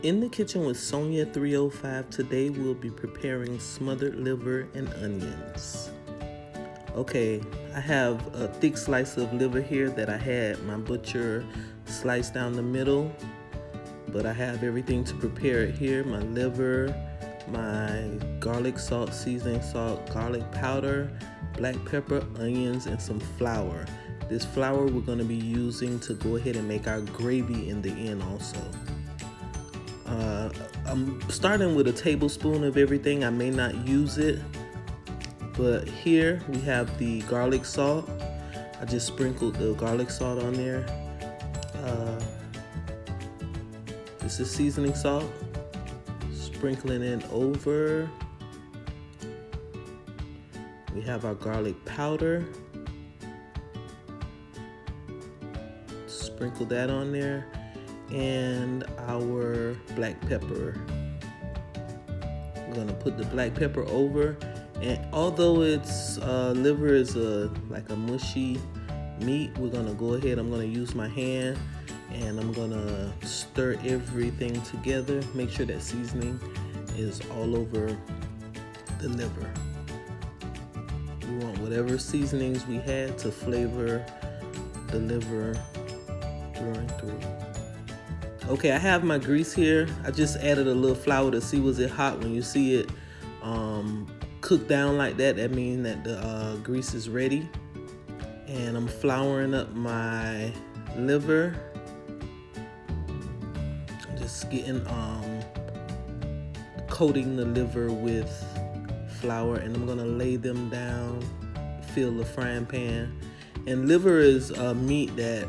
in the kitchen with Sonia 305. Today we'll be preparing smothered liver and onions. Okay, I have a thick slice of liver here that I had my butcher slice down the middle, but I have everything to prepare it here. My liver, my garlic salt, seasoning salt, garlic powder, black pepper, onions, and some flour. This flour we're going to be using to go ahead and make our gravy in the end also. I'm starting with a tablespoon of everything. I may not use it, but here we have the garlic salt. I just sprinkled the garlic salt on there. This is seasoning salt. Sprinkling it over. We have our garlic powder. Sprinkle that on there. And our black pepper. We're gonna put the black pepper over, and although it's liver is like a mushy meat, we're gonna go ahead. I'm gonna use my hand and I'm gonna stir everything together. Make sure that seasoning is all over the liver. We want whatever seasonings we had to flavor the liver flowing through. Okay, I have my grease here. I just added a little flour to see was it hot. When you see it cook down like that, that means that the grease is ready. And I'm flouring up my liver. Just getting coating the liver with flour, and I'm gonna lay them down, fill the frying pan. And liver is a meat that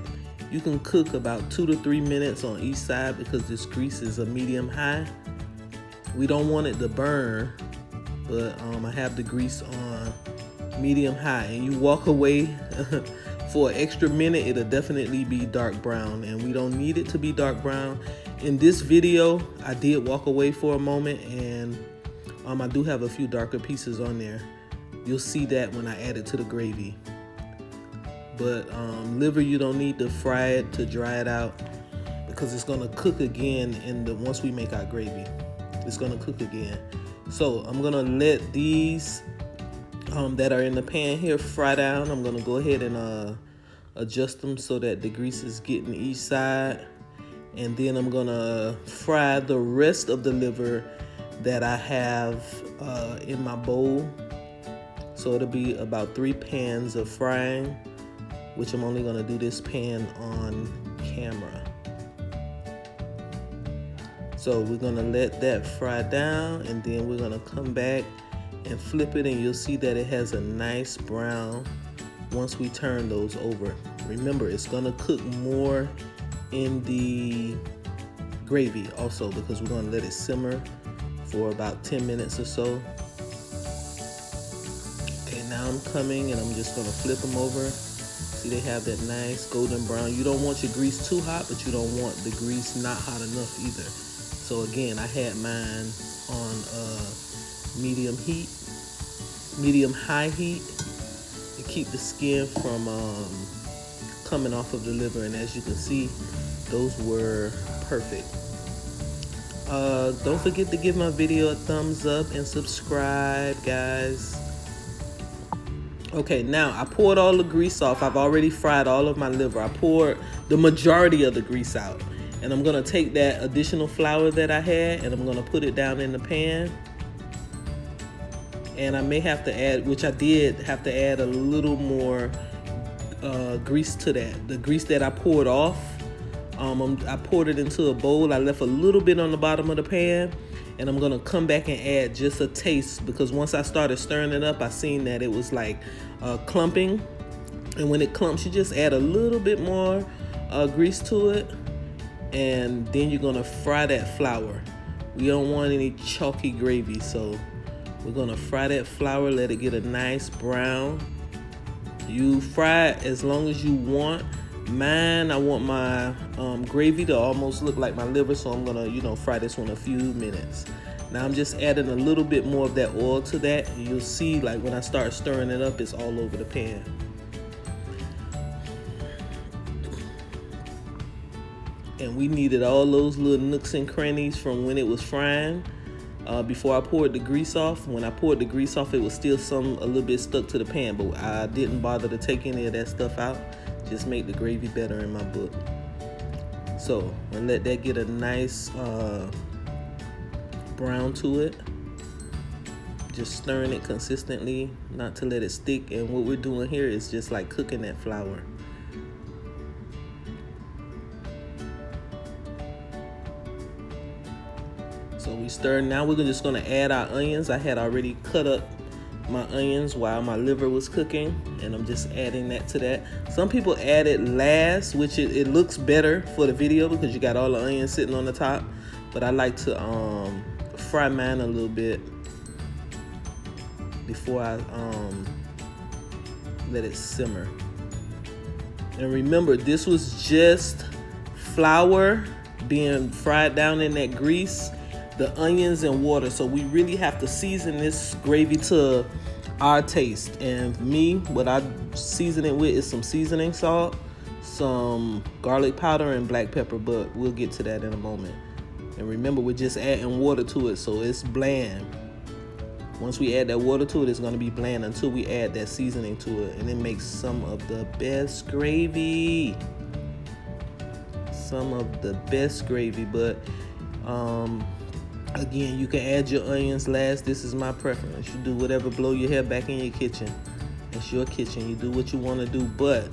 you can cook about 2 to 3 minutes on each side because this grease is a medium high. We don't want it to burn, but I have the grease on medium high, and you walk away for an extra minute, it'll definitely be dark brown, and we don't need it to be dark brown. In this video, I did walk away for a moment, and I do have a few darker pieces on there. You'll see that when I add it to the gravy. But liver, you don't need to fry it to dry it out because it's gonna cook again once we make our gravy. It's gonna cook again. So I'm gonna let these that are in the pan here fry down. I'm gonna go ahead and adjust them so that the grease is getting each side. And then I'm gonna fry the rest of the liver that I have in my bowl. So it'll be about 3 pans of frying, which I'm only gonna do this pan on camera. So we're gonna let that fry down, and then we're gonna come back and flip it, and you'll see that it has a nice brown once we turn those over. Remember, it's gonna cook more in the gravy also because we're gonna let it simmer for about 10 minutes or so. Okay, now I'm coming and I'm just gonna flip them over. See, they have that nice golden brown. You don't want your grease too hot, but you don't want the grease not hot enough either. So again, I had mine on medium high heat to keep the skin from coming off of the liver. And as you can see, those were perfect. Don't forget to give my video a thumbs up and subscribe, guys. Okay, now I poured all the grease off. I've already fried all of my liver. I poured the majority of the grease out. And I'm gonna take that additional flour that I had and I'm gonna put it down in the pan. And I may have to add, which I did have to add a little more grease to that. The grease that I poured off, I poured it into a bowl. I left a little bit on the bottom of the pan, and I'm gonna come back and add just a taste because once I started stirring it up, I seen that it was like clumping. And when it clumps, you just add a little bit more grease to it, and then you're gonna fry that flour. We don't want any chalky gravy, so we're gonna fry that flour, let it get a nice brown. You fry it as long as you want. Mine, I want my gravy to almost look like my liver, so I'm gonna, fry this one a few minutes. Now I'm just adding a little bit more of that oil to that, and you'll see like when I start stirring it up, it's all over the pan. And we needed all those little nooks and crannies from when it was frying. Before I poured the grease off, when I poured the grease off, it was still a little bit stuck to the pan, but I didn't bother to take any of that stuff out. Just make the gravy better in my book. So I'm gonna let that get a nice brown to it. Just stirring it consistently, not to let it stick. And what we're doing here is just like cooking that flour. So we stir. Now we're just gonna add our onions. I had already cut up my onions while my liver was cooking, and I'm just adding that to that. Some people add it last, which it looks better for the video because you got all the onions sitting on the top. But I like to fry mine a little bit before I let it simmer. And remember, this was just flour being fried down in that grease, the onions and water. So we really have to season this gravy to our taste. And me, what I season it with is some seasoning salt, some garlic powder, and black pepper, but we'll get to that in a moment. And remember, we're just adding water to it, so it's bland. Once we add that water to it, it's going to be bland until we add that seasoning to it, and it makes some of the best gravy. Some of the best gravy. But again, you can add your onions last. This is my preference. You do whatever, blow your hair back in your kitchen. It's your kitchen. You do what you want to do, but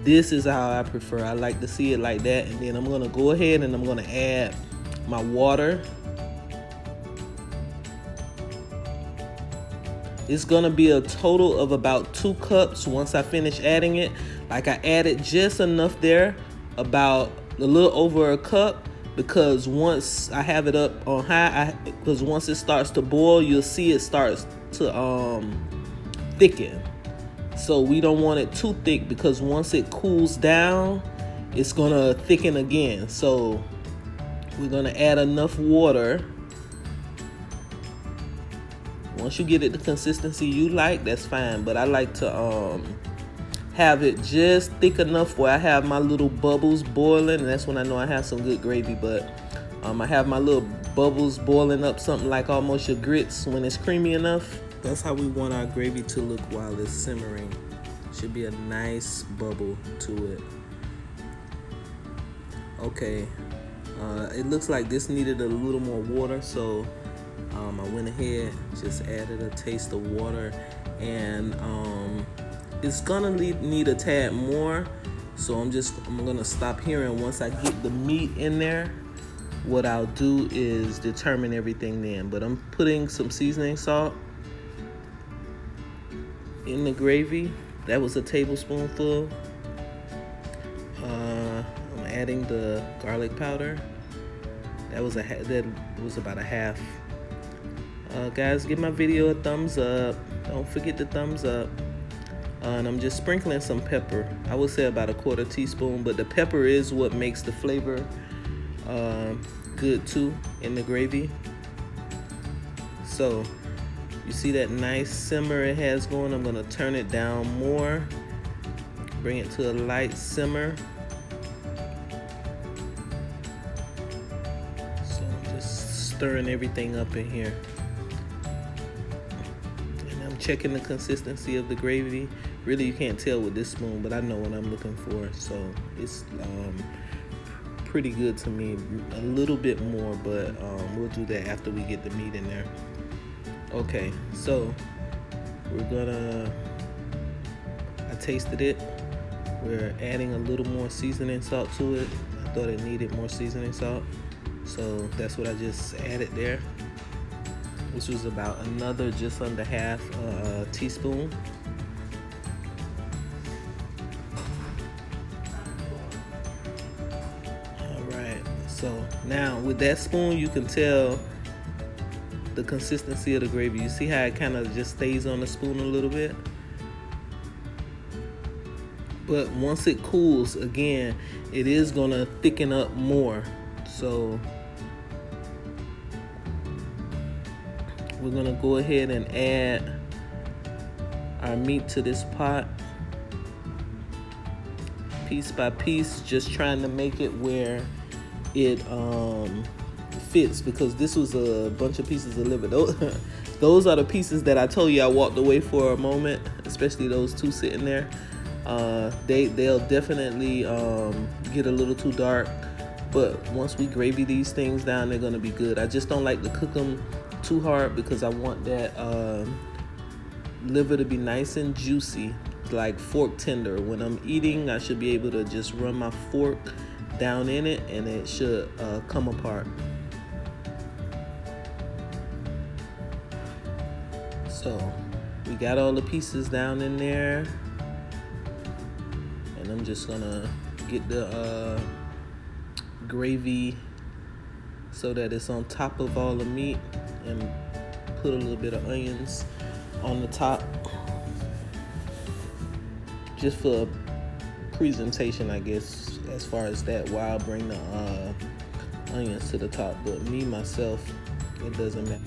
this is how I prefer. I like to see it like that. And then I'm going to go ahead and I'm going to add my water. It's gonna be a total of about 2 cups once I finish adding it. Like, I added just enough there, about a little over a cup, because once I have it up on high, because once it starts to boil, you'll see it starts to thicken. So we don't want it too thick, because once it cools down, it's gonna thicken again. So we're gonna add enough water. Once you get it the consistency you like, that's fine. But I like to have it just thick enough where I have my little bubbles boiling, and that's when I know I have some good gravy. But I have my little bubbles boiling up, something like almost your grits when it's creamy enough. That's how we want our gravy to look while it's simmering. Should be a nice bubble to it. Okay, it looks like this needed a little more water, so I went ahead, just added a taste of water, and it's gonna need a tad more, so I'm gonna stop here, and once I get the meat in there, what I'll do is determine everything then. But I'm putting some seasoning salt in the gravy. That was a tablespoonful. I'm adding the garlic powder. That was about a half. Guys, give my video a thumbs up. Don't forget the thumbs up. And I'm just sprinkling some pepper. I would say about a 1/4 teaspoon, but the pepper is what makes the flavor good too in the gravy. So you see that nice simmer it has going. I'm gonna turn it down more, bring it to a light simmer. So I'm just stirring everything up in here. Checking the consistency of the gravy. Really, you can't tell with this spoon, but I know what I'm looking for. So it's pretty good to me. A little bit more, but we'll do that after we get the meat in there. Okay, so I tasted it. We're adding a little more seasoning salt to it. I thought it needed more seasoning salt, so that's what I just added there. Which was about another just under half a teaspoon. All right, so now with that spoon, you can tell the consistency of the gravy. You see how it kind of just stays on the spoon a little bit? But once it cools, again, it is gonna thicken up more. So we're gonna go ahead and add our meat to this pot, piece by piece, just trying to make it where it fits, because this was a bunch of pieces of liver. Those are the pieces that I told you I walked away for a moment, especially those two sitting there. They'll definitely get a little too dark, but once we gravy these things down, they're gonna be good. I just don't like to cook them too hard because I want that liver to be nice and juicy, like fork tender. When I'm eating, I should be able to just run my fork down in it and it should come apart. So we got all the pieces down in there, and I'm just gonna get the gravy so that it's on top of all the meat, and put a little bit of onions on the top just for presentation, I guess, as far as that, while I'll bring the onions to the top. But me myself, it doesn't matter.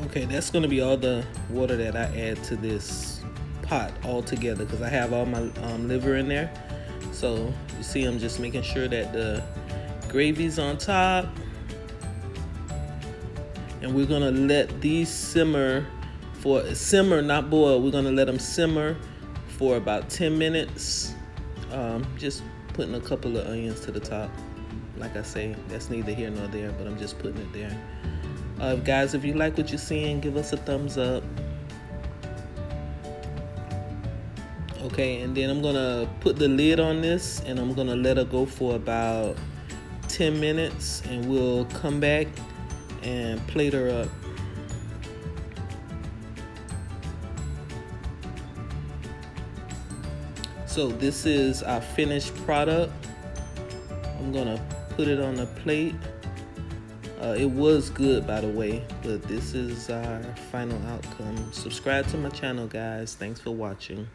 Okay, that's gonna be all the water that I add to this pot all together, because I have all my liver in there. So you see, I'm just making sure that the gravy's on top, and we're gonna let these simmer, not boil. We're gonna let them simmer for about 10 minutes. Just putting a couple of onions to the top. Like I say, that's neither here nor there, but I'm just putting it there. Guys, if you like what you're seeing, give us a thumbs up. Okay, and then I'm gonna put the lid on this, and I'm gonna let it go for about 10 minutes, and we'll come back and plate her up. So this is our finished product. I'm gonna put it on a plate. It was good, by the way, but this is our final outcome. Subscribe to my channel, guys. Thanks for watching.